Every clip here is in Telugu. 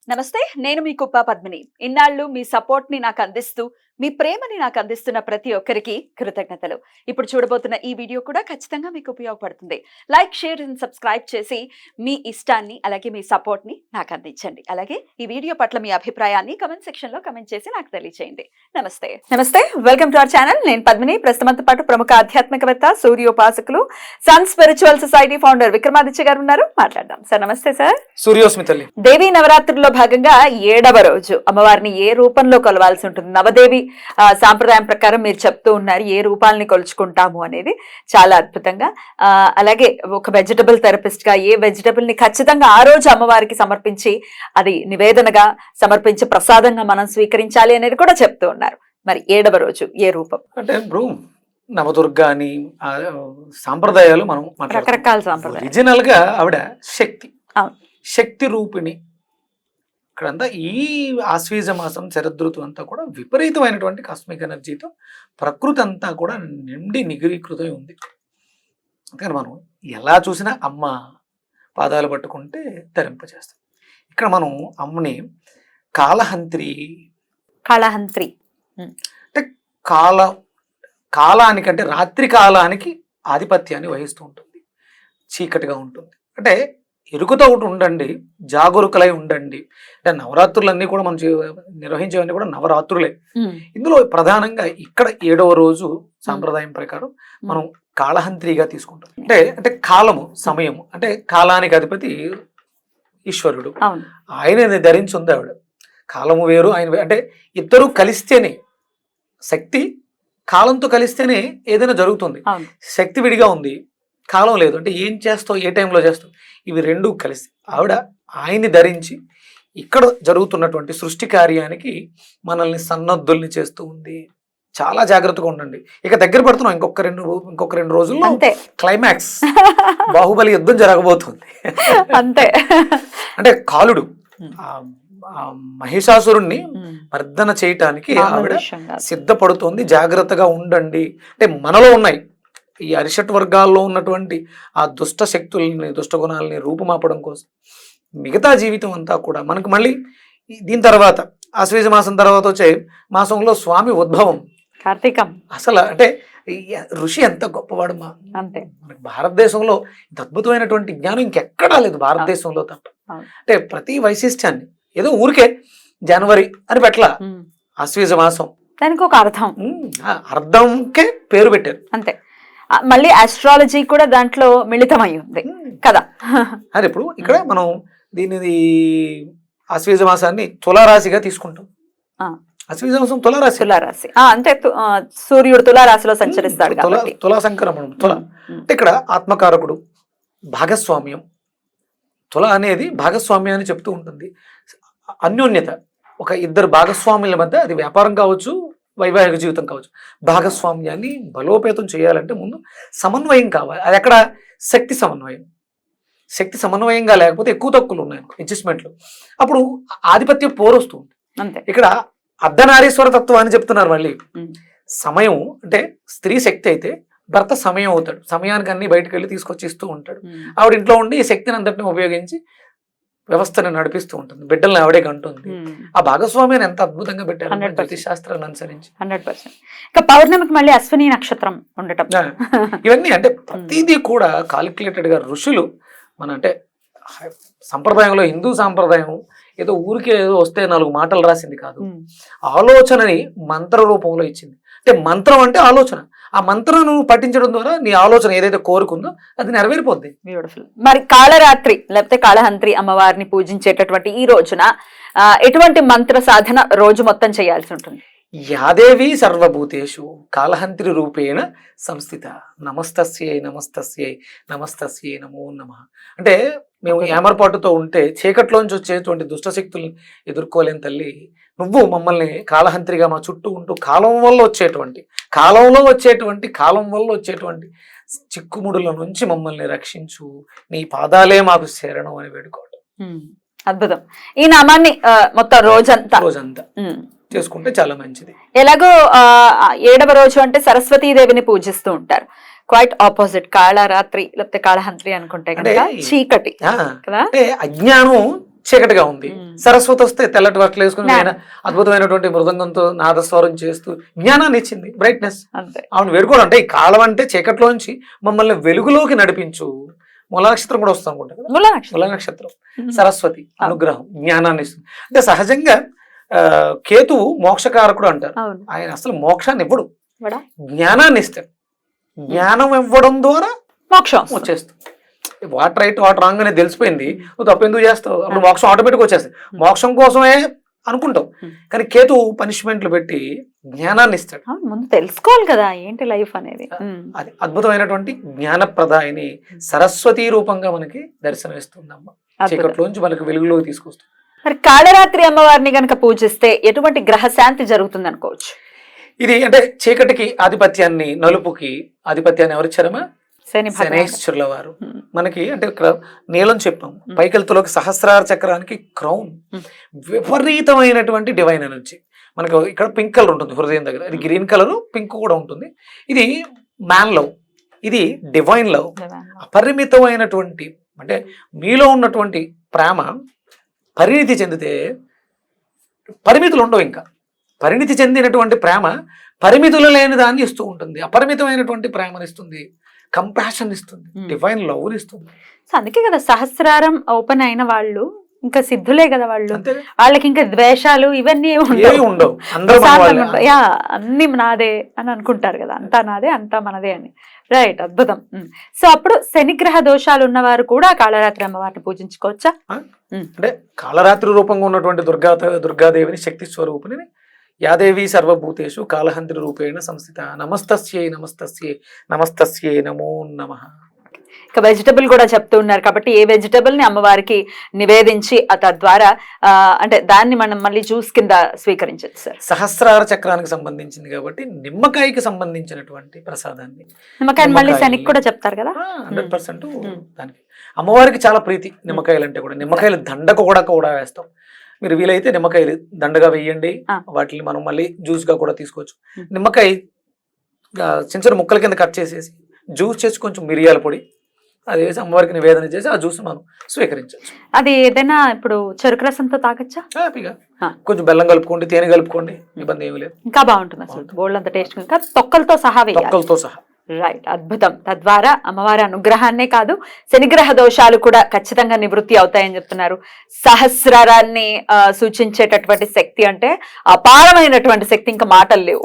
నమస్తే, నేను మీ కుప్ప పద్మిని. ఇన్నాళ్ళు మీ సపోర్ట్ ని నాకు అందిస్తూ, మీ ప్రేమని నాకు అందిస్తున్న ప్రతి ఒక్కరికి కృతజ్ఞతలు. ఇప్పుడు చూడబోతున్న ఈ వీడియో కూడా ఖచ్చితంగా మీకు ఉపయోగపడుతుంది. లైక్, షేర్ అండ్ సబ్స్క్రైబ్ చేసి మీ ఇష్టాన్ని అలాగే మీ సపోర్ట్ ని నాకు అందించండి. అలాగే ఈ వీడియో పట్ల మీ అభిప్రాయాన్ని కమెంట్ సెక్షన్ లో కమెంట్ చేసి నాకు తెలియజేయండి. నమస్తే, వెల్కమ్ టు అవర్ ఛానల్. నేను పద్మిని. ప్రస్తుతంతో పాటు ప్రముఖ ఆధ్యాత్మికవేత్త, సూర్యోపాసకులు, sun spiritual society founder Vikramaditya garu ఉన్నారు. మాట్లాడదాం. సార్ నమస్తే. సార్ సూర్యోస్మి తల్లి. దేవీ నవరాత్రుల్లో భాగంగా 7వ రోజు అమ్మవారిని ఏ రూపంలో కొలవాల్సి ఉంటుంది? నవదేవి సాంప్రదాయం ప్రకారం మీరు చెప్తూ ఉన్నారు ఏ రూపాలని కొలుచుకుంటాము అనేది చాలా అద్భుతంగా. అలాగే ఒక వెజిటబుల్ థెరపిస్ట్ గా ఏ వెజిటబుల్ ని ఖచ్చితంగా ఆ రోజు అమ్మవారికి సమర్పించి అది నివేదనగా సమర్పించి ప్రసాదంగా మనం స్వీకరించాలి అనేది కూడా చెప్తూ ఉన్నారు. మరి 7వ రోజు ఏ రూపం? అంటే ఇప్పుడు నవదుర్గ అని సాంప్రదాయాలు మనం రకరకాల సాంప్రదాయాలు. ఒరిజినల్ గా ఆవిడ శక్తి, శక్తి రూపిణి. ఇక్కడంతా ఈ ఆశ్వీజ మాసం శరదృతు అంతా కూడా విపరీతమైనటువంటి కాస్మిక్ ఎనర్జీతో ప్రకృతి అంతా కూడా నిండి నిగిరీకృతమై ఉంది. అందుకని మనం ఎలా చూసినా అమ్మ పాదాలు పట్టుకుంటే తరింపజేస్తాం. ఇక్కడ మనం అమ్మని కాళహంత్రి అంటే కాలానికంటే రాత్రి కాలానికి ఆధిపత్యాన్ని వహిస్తూ ఉంటుంది. చీకటిగా ఉంటుంది. అంటే ఎరుకుతో ఒకటి ఉండండి, జాగరూకులై ఉండండి. అంటే నవరాత్రులన్నీ కూడా మనం నిర్వహించేవన్నీ కూడా నవరాత్రులే. ఇందులో ప్రధానంగా ఇక్కడ 7వ రోజు సాంప్రదాయం ప్రకారం మనం కాళహంత్రిగా తీసుకుంటాం. అంటే కాలము, సమయము, అంటే కాలానికి అధిపతి ఈశ్వరుడు. ఆయన ధరించి ఉంది ఆవిడ. కాలము వేరు, ఆయన అంటే ఇద్దరు కలిస్తేనే శక్తి, కాలంతో కలిస్తేనే ఏదైనా జరుగుతుంది. శక్తి విడిగా ఉంది, కాలం లేదు. అంటే ఏం చేస్తావు, ఏ టైంలో చేస్తావు, ఇవి రెండూ కలిసి ఆవిడ ఆయన్ని ధరించి ఇక్కడ జరుగుతున్నటువంటి సృష్టి కార్యానికి మనల్ని సన్నద్ధుల్ని చేస్తూ ఉంది. చాలా జాగ్రత్తగా ఉండండి. ఇక దగ్గర పడుతున్నాం. ఇంకొక రెండు రోజుల్లో క్లైమాక్స్ బాహుబలి యుద్ధం జరగబోతుంది. అంతే. అంటే కాలుడు మహిషాసురుణ్ణి మర్దన చేయటానికి ఆవిడ సిద్ధపడుతోంది. జాగ్రత్తగా ఉండండి. అంటే మనలో ఉన్నాయి ఈ అరిషట్ వర్గాల్లో ఉన్నటువంటి ఆ దుష్ట శక్తుల్ని, దుష్ట గుణాలని రూపుమాపడం కోసం మిగతా జీవితం అంతా కూడా మనకు మళ్ళీ దీని తర్వాత ఆశ్వీజ మాసం తర్వాత వచ్చే మాసంలో స్వామి ఉద్భవం కార్తీకం. అసలు అంటే ఋషి ఎంత గొప్పవాడు మా. అంతే. మనకి భారతదేశంలో ఇంత అద్భుతమైనటువంటి జ్ఞానం ఇంకెక్కడా లేదు, భారతదేశంలో తప్ప. అంటే ప్రతి వైశిష్ట్యాన్ని ఏదో ఊరికే జనవరి అని పెట్టలా, ఆశ్వీజ మాసం దానికి ఒక అర్థంకే పేరు పెట్టారు. అంతే. మళ్ళీ ఆస్ట్రాలజీ కూడా దాంట్లో మిళితమై ఉంది కదా. అది ఇప్పుడు ఇక్కడ మనం దీనిది ఆశ్వీజ మాసాన్ని తులారాశిగా తీసుకుంటాం. ఆశ్వీజ మాసం తులారాశి. అంటే సూర్యుడు తులారాశిలో సంచరిస్తాడు కాబట్టి తులా సంక్రమణం. తుల అంటే ఇక్కడ ఆత్మకారకుడు, భాగస్వామ్యం. తుల అనేది భాగస్వామ్యాన్ని చెప్తూ ఉంటుంది. అన్యోన్యత, ఒక ఇద్దరు భాగస్వాముల మధ్య, అది వ్యాపారం కావచ్చు, వైవాహిక జీవితం కావచ్చు, భాగస్వామ్యాన్ని బలోపేతం చేయాలంటే ముందు సమన్వయం కావాలి. అది ఎక్కడ? శక్తి సమన్వయం. శక్తి సమన్వయంగా లేకపోతే ఎక్కువ తక్కువలు ఉన్నాయి అడ్జస్ట్మెంట్లు, అప్పుడు ఆధిపత్యం పోరొస్తుంది. అంతే. ఇక్కడ అర్ధనారీశ్వర తత్వం అని చెప్తున్నారు. మళ్ళీ సమయం అంటే స్త్రీ శక్తి అయితే భర్త సమయం అవుతాడు. సమయానికి అన్ని బయటకు వెళ్ళి తీసుకొచ్చి ఇస్తూ ఉంటాడు. ఆవిడ ఇంట్లో ఉండి ఈ శక్తిని అంతటిని ఉపయోగించి వ్యవస్థను నడిపిస్తూ ఉంటుంది. బిడ్డల్ని ఆవిడే కంటుంది. ఆ భాగస్వామ్యాన్ని ఎంత అద్భుతంగా పెట్టారు ప్రతి శాస్త్రాన్ని అనుసరించి. 100%. ఇక పౌర్ణమికి మళ్ళీ అశ్విని నక్షత్రం ఉండటం, ఇవన్నీ అంటే ప్రతిదీ కూడా కాలిక్యులేటెడ్ గా ఋషులు మన అంటే సంప్రదాయంలో, హిందూ సాంప్రదాయం ఏదో ఊరికే ఏదో వస్తే 4 మాటలు రాసింది కాదు, ఆలోచనని మంత్ర రూపంలో ఇచ్చింది. అంటే మంత్రం అంటే ఆలోచన. ఆ మంత్రాన్ని పఠించడం ద్వారా నీ ఆలోచన ఏదైతే కోరుకుందో అది నెరవేరిపోద్ది. బ్యూటిఫుల్. మరి కాళరాత్రి లేకపోతే కాళహంత్రి అమ్మవారిని పూజించేటటువంటి ఈ రోజున ఎటువంటి మంత్ర సాధన రోజు మొత్తం చేయాల్సి ఉంటుంది? యాదేవి సర్వభూతేషు కాళహంత్రి రూపేణ సంస్థిత నమస్తస్యై నమస్తస్యై నమస్తస్యై నమో నమః. అంటే మేము ఏమర్పాటుతో ఉంటే చీకట్లోంచి వచ్చేటువంటి దుష్టశక్తుల్ని ఎదుర్కోలేని తల్లి, నువ్వు మమ్మల్ని కాళహంత్రిగా మా చుట్టూ ఉంటూ కాలం వల్ల వచ్చేటువంటి చిక్కుముడుల నుంచి మమ్మల్ని రక్షించు, నీ పాదాలే మాకు శరణం అని వేడుకోవడం. అద్భుతం. ఈ నామాన్ని మొత్తం రోజంతా చేసుకుంటే చాలా మంచిది. ఎలాగో 7వ రోజు అంటే సరస్వతీదేవిని పూజిస్తూ ఉంటారు. క్వైట్ ఆపోజిట్ కాళరాత్రి లేకపోతే కాళహంత్రి అనుకుంటే కనుక చీకటి కదా. అజ్ఞానం చీకటిగా ఉంది. మ్మ్. సరస్వతి వస్తే తెల్లటి బట్టలు వేసుకుని జ్ఞానం. ఆయన అద్భుతమైనటువంటి మృదంగంతో నాదస్వరం చేస్తూ జ్ఞానాన్ని ఇచ్చింది, బ్రైట్నెస్. అంతే. ఆవిడ వేడుకోవడం అంటే ఈ కాలం అంటే చీకట్లోంచి మమ్మల్ని వెలుగులోకి నడిపించు. మూల నక్షత్రం కూడా వస్తాం అనుకుంటా కదా, మూల నక్షత్రం. మూల నక్షత్రం సరస్వతి అనుగ్రహం జ్ఞానాన్ని ఇస్తుంది. అంటే సహజంగా కేతువు మోక్షకారకుడు అంటారు. అవును. ఆయన అసలు మోక్షాన్ని ఇవ్వడు, ఇవ్వడా? జ్ఞానాన్ని ఇస్తాడు. జ్ఞానం ఇవ్వడం ద్వారా మోక్షం వస్తుంది. వచ్చేస్తుంది. వాట్ రైట్ వాట్ రాంగ్ అనేది తెలిసిపోయింది, నువ్వు తప్పు ఎందుకు చేస్తావు, అప్పుడు మోక్షం ఆటోమేటిక్ వచ్చేస్తుంది. మోక్షం కోసమే అనుకుంటావు, కానీ కేతు పనిష్మెంట్లు పెట్టి జ్ఞానాన్ని ఇస్తాడు. అవును, ముందు తెలుసుకోవాలి కదా ఏంటి లైఫ్ అనేది. అది అద్భుతమైనటువంటి జ్ఞానప్రదాయిని సరస్వతి రూపంగా మనకి దర్శనమిస్తుందమ్మ. చీకట్లోంచి మనకి వెలుగులోకి తీసుకొస్తుంది. మరి కాళరాత్రి అమ్మవారిని గనక పూజిస్తే ఎటువంటి గ్రహ శాంతి జరుగుతుంది అనుకోవచ్చు? ఇది అంటే చీకటికి ఆధిపత్యాన్ని, నలుపుకి ఆధిపత్యాన్ని ఎవరిచ్చారమ్మా? శని భగవానుడు. శనేశ్వరుల వారు. మనకి అంటే ఇక్కడ నీలం చెప్పాం, పైకెళ్తులోకి సహస్రార చక్రానికి క్రౌన్, విపరీతమైనటువంటి డివైన్ ఎనర్జీ. మనకి ఇక్కడ పింక్ కలర్ ఉంటుంది హృదయం దగ్గర, ఇది గ్రీన్ కలర్, పింక్ కూడా ఉంటుంది. ఇది మ్యాన్ లవ్, ఇది డివైన్ లవ్. అపరిమితమైనటువంటి అంటే మీలో ఉన్నటువంటి ప్రేమ పరిణితి చెందితే పరిమితులు ఉండవు. ఇంకా పరిణితి చెందినటువంటి ప్రేమ పరిమితులు లేని దాన్ని ఇస్తూ ఉంటుంది, అపరిమితమైనటువంటి ప్రేమను ఇస్తుంది, కంపాషన్ ఇస్తుంది, డివైన్ లవ్ ఇస్తుంది. సో అందుకే కదా సహస్రారం ఓపెన్ అయిన వాళ్ళు ఇంకా సిద్ధులే కదా వాళ్ళు. అంతే, వాళ్ళకి ఇంకా ద్వేషాలు ఇవన్నీ ఏవి ఉండవు. అందరూ మన ప్రశాంతంగా వాళ్ళే. ఉంటారు. యా, అన్ని నాదే అని అనుకుంటారు కదా, అంతా నాదే అంతా మనదే అని. రైట్, అద్భుతం. సో అప్పుడు శనిగ్రహ దోషాలు ఉన్నవారు కూడా కాళరాత్రి అమ్మవారిని పూజించుకోవచ్చా? అంటే కాళరాత్రి రూపంగా ఉన్నటువంటి దుర్గాదేవిని, శక్తి స్వరూపిణి, యాదేవి సర్వభూతేషు కాళహంత్రి రూపేణ సంస్థిత, నమస్తస్యై నమస్తస్యై నమస్తస్యై నమో నమః. ఇక వెజిటబుల్ కూడా చెప్తూ ఉన్నారు కాబట్టి ఏ వెజిటబుల్ ని అమ్మవారికి నివేదించి తద్వారా అంటే దాన్ని మనం మళ్ళీ జ్యూస్ కింద స్వీకరించచ్చు సార్? సహస్రార చక్రానికి సంబంధించింది కాబట్టి నిమ్మకాయకి సంబంధించినటువంటి ప్రసాదాన్ని, నిమ్మకాయని మళ్ళీ శనికి కూడా చెప్తారు కదా. 100% దానికి అమ్మవారికి చాలా ప్రీతి నిమ్మకాయలు అంటే కూడా. నిమ్మకాయలు దండకు కూడా వేస్తాం. మీరు వీలైతే నిమ్మకాయలు దండగా వేయండి, వాటిని మనం మళ్ళీ జ్యూస్ గా కూడా తీసుకోవచ్చు. నిమ్మకాయ చిన్న చిన్న ముక్కల కింద కట్ చేసేసి జ్యూస్ చేసి కొంచెం మిరియాల పొడి అది వేసి అమ్మవారికి నివేదన చేసి ఆ జ్యూస్ మనం స్వీకరించవచ్చు. అది ఏదైనా ఇప్పుడు చెరుకు రసంతో తాగొచ్చా? హ్యాపీగా కొంచెం బెల్లం కలుపుకోండి, తేనె కలుపుకోండి, ఇబ్బంది ఏమి లేదు. ఇంకా బాగుంటుంది అసలు, బోల్డ్ అంత టేస్ట్. ఇంకా తొక్కలతో సహా వేయాలి. తొక్కలతో సహా. రైట్, అద్భుతం. తద్వారా అమ్మవారి అనుగ్రహాన్నే కాదు శనిగ్రహ దోషాలు కూడా ఖచ్చితంగా నివృత్తి అవుతాయని చెప్తున్నారు. సహస్రారాన్ని సూచించేటటువంటి శక్తి అంటే అపారమైనటువంటి శక్తి, ఇంకా మాటలు లేవు.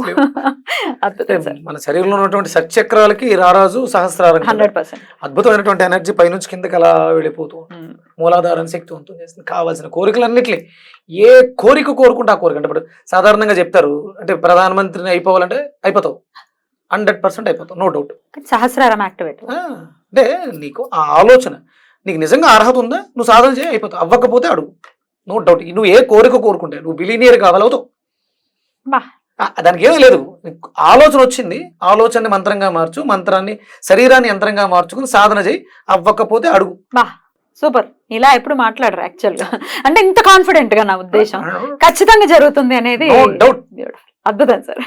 అద్భుతం సార్. మన శరీరంలో ఉన్నటువంటి సచక్రాలకి రారాజు సహస్రారం 100%. అద్భుతమైనటువంటి ఎనర్జీ పైనుంచి కిందకి అలా వెళ్ళిపోతూ మూలాధారాన్ని శక్తివంతం చేస్తుంది. కావాల్సిన కోరికలన్నిటిని ఏ కోరిక కోరుకుంటే ఆ కోరిక. అంటే ఇప్పుడు సాధారణంగా చెప్తారు, అంటే ప్రధానమంత్రిని అయిపోవాలంటే అయిపోతావు, 100% అయిపోతావు, నో డౌట్. సహస్రారం యాక్టివేట్ అంటే నీకు ఆ ఆలోచన, నీకు నిజంగా అర్హత ఉందా, నువ్వు సాధన చేయి, అయిపోతావు. అవ్వకపోతే అడుగు, నో డౌట్. నువ్వు ఏ కోరిక కోరుకుంటే, నువ్వు బిలీనియర్ కావాలవుతావు, దానికి ఏమీ లేదు. ఆలోచన వచ్చింది, ఆలోచనని మంత్రంగా మార్చు, మంత్రాన్ని శరీరాన్ని యంత్రంగా మార్చుకుని సాధన చేయి, అవ్వకపోతే అడుగు. సూపర్. ఇలా ఎప్పుడు మాట్లాడరు యాక్చువల్ గా, అంటే ఇంత కాన్ఫిడెంట్ గా. నా ఉద్దేశం ఖచ్చితంగా జరుగుతుంది అనేది. అద్భుతం సార్,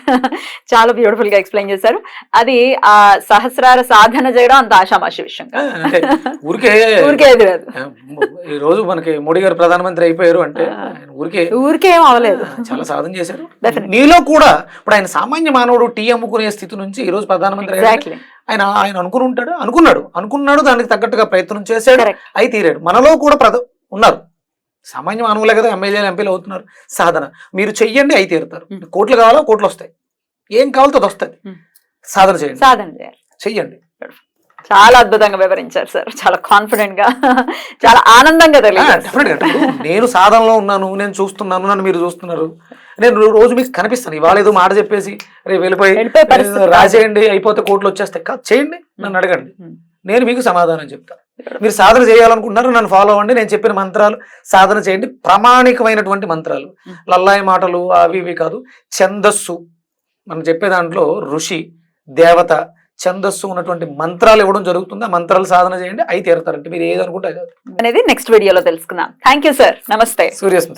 చాలా బ్యూటిఫుల్ గా ఎక్స్ప్లెయిన్ చేశారు. అది ఆ సహస్రార సాధన చేయడం అంత ఆషామాషి విషయం ఊరికే ఎదురదు. ఈ రోజు మనకి మోడీ గారు ప్రధానమంత్రి అయిపోయారు అంటే ఊరికే ఏం అవ్వలేదు, చాలా సాధన చేశారు. నీలో కూడా ఇప్పుడు ఆయన సామాన్య మానవుడు టీ అమ్ముకునే స్థితి నుంచి ఈ రోజు ప్రధానమంత్రి ఆయన అనుకున్నాడు, దానికి తగ్గట్టుగా ప్రయత్నం చేశాడు, అయి తీరాడు. మనలో కూడా ఉన్నారు సామాన్య మానవులే కదా, ఎమ్మెల్యేలు ఎంపీలు అవుతున్నారు. సాధన మీరు చెయ్యండి, అయి తీరుతారు. కోట్లు కావాలో కోట్లు వస్తాయి, ఏం కావాలో అది వస్తుంది. సాధన చేయండి, చెయ్యండి. చాలా అద్భుతంగా వివరించారు సార్, చాలా కాన్ఫిడెంట్ గా, చాలా ఆనందంగా తెలియదు. నేను సాధనలో ఉన్నాను, నేను చూస్తున్నాను, నన్ను మీరు చూస్తున్నారు, నేను రోజు మీకు కనిపిస్తాను. ఇవాళ ఏదో మాట చెప్పేసి రేపు వెళ్ళిపోయి రాసేయండి అయిపోతే కోట్లు వచ్చేస్తాయి కాదు, చేయండి, నన్ను అడగండి, నేను మీకు సమాధానం చెప్తాను. మీరు సాధన చేయాలనుకుంటున్నారు, నన్ను ఫాలో అవ్వండి, నేను చెప్పిన మంత్రాలు సాధన చేయండి. ప్రామాణికమైనటువంటి మంత్రాలు, లల్లాయి మాటలు అవి ఇవి కాదు. ఛందస్సు, మనం చెప్పే దాంట్లో ఋషి, దేవత, ఛందస్సు ఉన్నటువంటి మంత్రాలు ఇవ్వడం జరుగుతుంది. ఆ మంత్రాలు సాధన చేయండి, అయి తీరుతారంటే మీరు ఏదనుకుంటే అనేది నెక్స్ట్ వీడియోలో తెలుసుకుందాం. థ్యాంక్ యూ సార్, నమస్తే. సూర్యస్మిత.